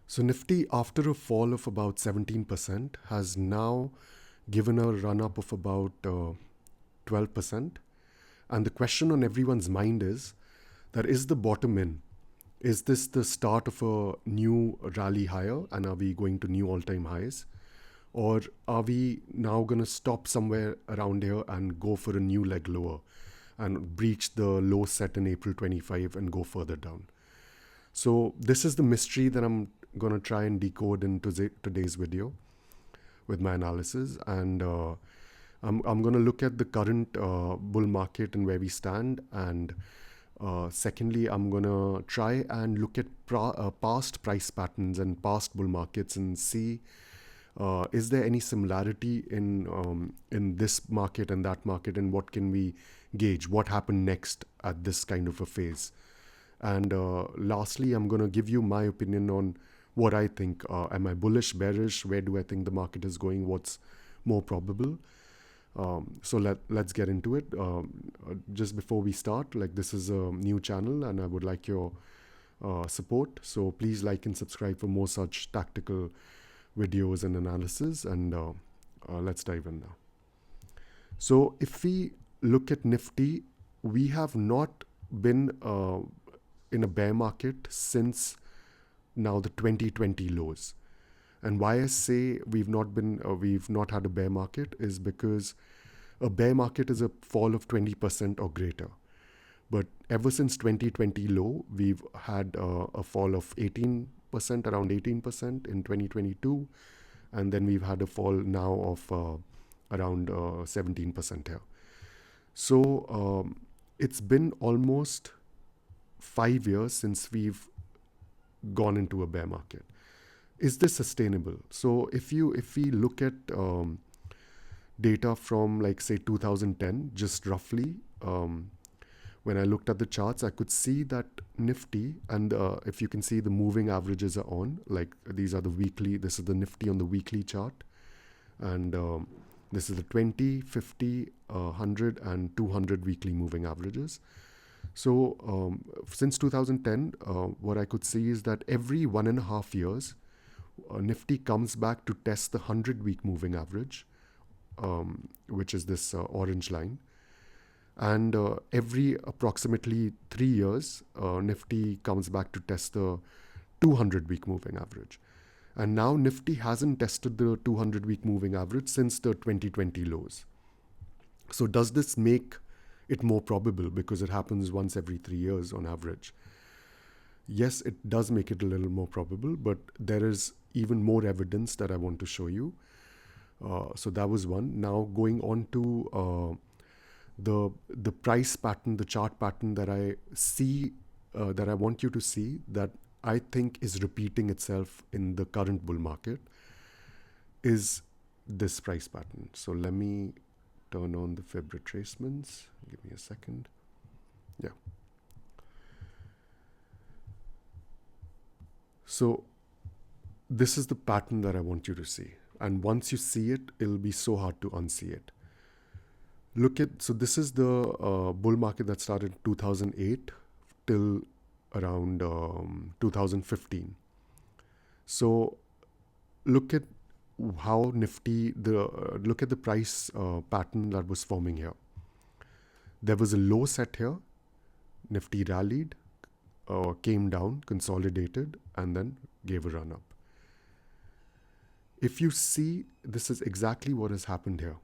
So Nifty, after a fall of about 17%, has now given a run up of about 12%. And the question on everyone's mind is that is the bottom in? Is this the start of a new rally higher, and are we going to new all-time highs? Or are we now going to stop somewhere around here and go for a new leg lower and breach the low set in April 25 and go further down? So this is the mystery that I'm going to try and decode in today's video with my analysis. And I'm going to look at the current bull market and where we stand. And secondly, I'm going to try and look at past price patterns and past bull markets and see is there any similarity in this market and that market, and what can we gauge? What happened next at this kind of a phase? And lastly, I'm going to give you my opinion on what I think. Am I bullish, bearish? Where do I think the market is going? What's more probable? So let's get into it. Just before we start, like, this is a new channel and I would like your support. So please like and subscribe for more such tactical videos and analysis. And let's dive in now. So if we look at Nifty, we have not been in a bear market since now the 2020 lows. And why I say we've not had a bear market is because a bear market is a fall of 20% or greater. But ever since 2020 low, we've had a fall of 18%, around 18% in 2022. And then we've had a fall now of around 17% here. So it's been almost 5 years since we've gone into a bear market. Is this sustainable? So if we look at data from, like, say 2010, just roughly, when I looked at the charts, I could see that Nifty, and if you can see, the moving averages are on, like, these are the weekly, this is the Nifty on the weekly chart, and this is the 20, 50, 100 and 200 weekly moving averages. So since 2010, what I could see is that every 1.5 years, Nifty comes back to test the 100-week moving average, which is this orange line. And every approximately 3 years, Nifty comes back to test the 200-week moving average. And now Nifty hasn't tested the 200-week moving average since the 2020 lows. So does this make it more probable because it happens once every 3 years on average? Yes, it does make it a little more probable, but there is even more evidence that I want to show you. So that was one. Now going on to the price pattern, the chart pattern that I see, that I want you to see, that I think is repeating itself in the current bull market, is this price pattern. So let me turn on the Fib retracements. Give me a second. Yeah. So this is the pattern that I want you to see. And once you see it, it'll be so hard to unsee it. So this is the bull market that started 2008 till around 2015. So look at how Nifty, look at the price pattern that was forming here. There was a low set here. Nifty rallied, came down, consolidated, and then gave a run up. If you see, this is exactly what has happened here.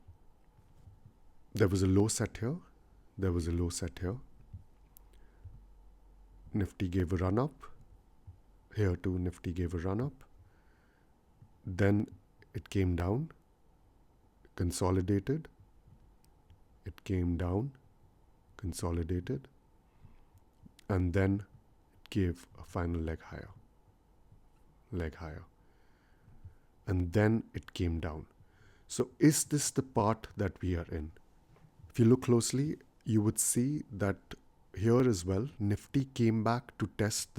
There was a low set here. There was a low set here. Nifty gave a run up. Here too, Nifty gave a run up. Then it came down, consolidated. It came down, consolidated. And then it gave a final leg higher. And then it came down. So is this the part that we are in? If you look closely, you would see that here as well, Nifty came back to test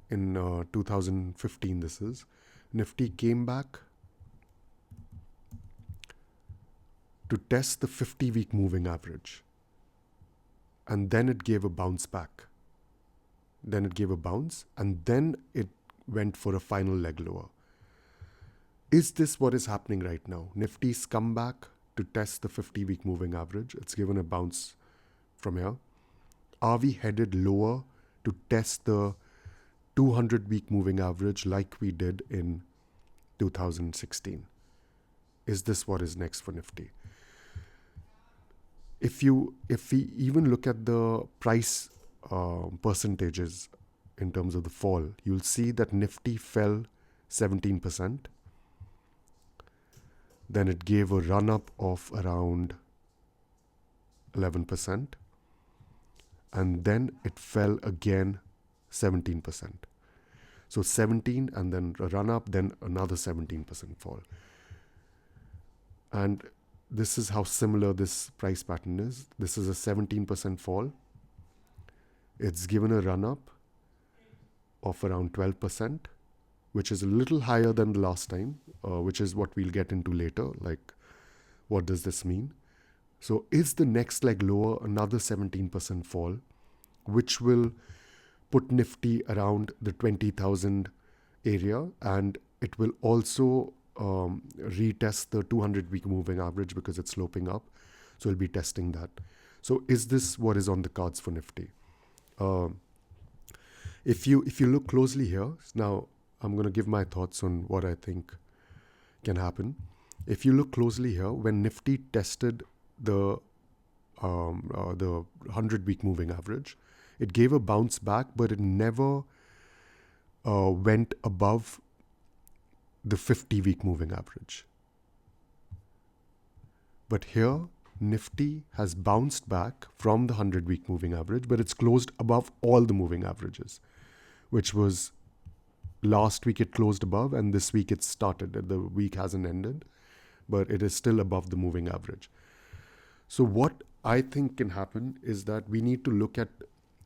in 2015 this is, Nifty came back to test the 50-week moving average. And then it gave a bounce back. Then it gave a bounce, and then it went for a final leg lower. Is this what is happening right now? Nifty's come back to test the 50-week moving average. It's given a bounce from here. Are we headed lower to test the 200-week moving average like we did in 2016? Is this what is next for Nifty? If we even look at the price percentages in terms of the fall, you'll see that Nifty fell 17%. Then it gave a run up of around 11%. And then it fell again 17%. So 17 and then a run up, then another 17% fall. And this is how similar this price pattern is. This is a 17% fall. It's given a run up of around 12%, which is a little higher than the last time, which is what we'll get into later. Like, what does this mean? So is the next leg lower another 17% fall, which will put Nifty around the 20,000 area, and it will also retest the 200-week moving average because it's sloping up. So we'll be testing that. So is this what is on the cards for Nifty? If you look closely here, now I'm going to give my thoughts on what I think can happen. If you look closely here, when Nifty tested the 100-week moving average, it gave a bounce back, but it never went above the 50-week moving average. But here, Nifty has bounced back from the 100-week moving average, but it's closed above all the moving averages, which was last week it closed above, and this week it started. The week hasn't ended, but it is still above the moving average. So what I think can happen is that we need to look at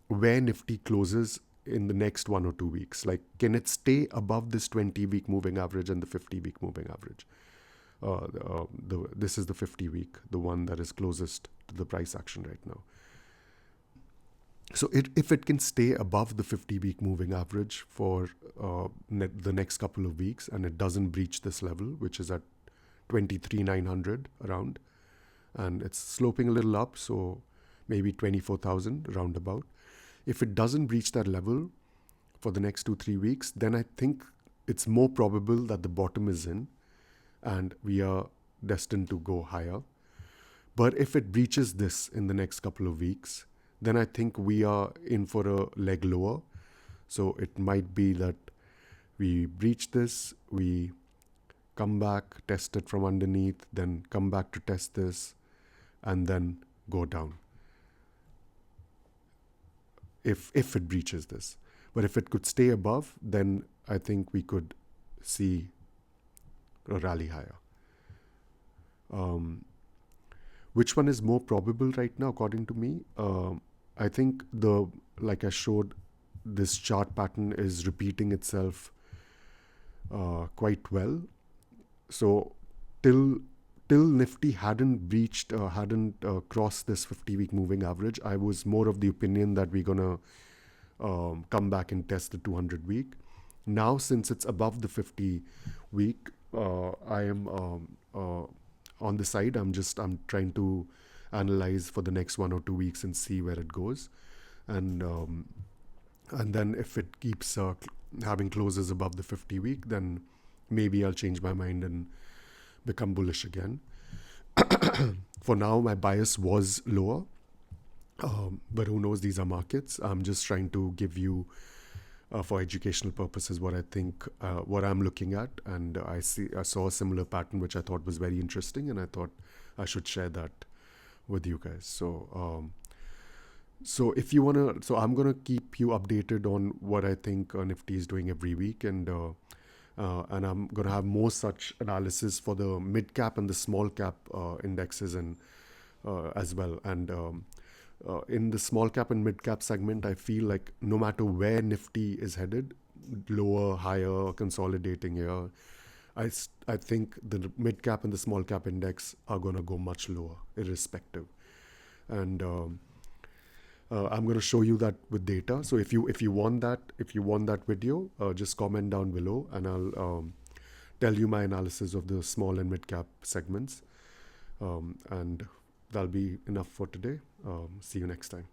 where Nifty closes in the next 1 or 2 weeks. Like, can it stay above this 20-week moving average and the 50-week moving average? This is the 50-week, the one that is closest to the price action right now. So if it can stay above the 50-week moving average for the next couple of weeks, and it doesn't breach this level, which is at 23,900 around, and it's sloping a little up, so maybe 24,000 roundabout. If it doesn't breach that level for the next 2-3 weeks, then I think it's more probable that the bottom is in and we are destined to go higher. But if it breaches this in the next couple of weeks, then I think we are in for a leg lower. So it might be that we breach this, we come back, test it from underneath, then come back to test this, and then go down. If it breaches this. But if it could stay above, then I think we could see a rally higher. Which one is more probable right now, according to me? I think like I showed, this chart pattern is repeating itself quite well. So till Nifty hadn't crossed this 50-week moving average, I was more of the opinion that we're gonna come back and test the 200-week. Now, since it's above the 50-week, I am on the side. I'm trying to analyze for the next 1 or 2 weeks and see where it goes, and then if it keeps having closes above the 50-week, then maybe I'll change my mind and become bullish again. For now, my bias was lower, but who knows, these are markets. I'm just trying to give you, for educational purposes, what I think, what I'm looking at, and I saw a similar pattern which I thought was very interesting, and I thought I should share that with you guys. So if you wanna, so I'm gonna keep you updated on what I think Nifty is doing every week, and I'm going to have more such analysis for the mid cap and the small cap indexes and as well. And in the small cap and mid cap segment, I feel like no matter where Nifty is headed, lower, higher, consolidating here, I think the mid cap and the small cap index are going to go much lower, irrespective. And I'm going to show you that with data. So if you want that video, just comment down below, and I'll tell you my analysis of the small and mid cap segments. And that'll be enough for today. See you next time.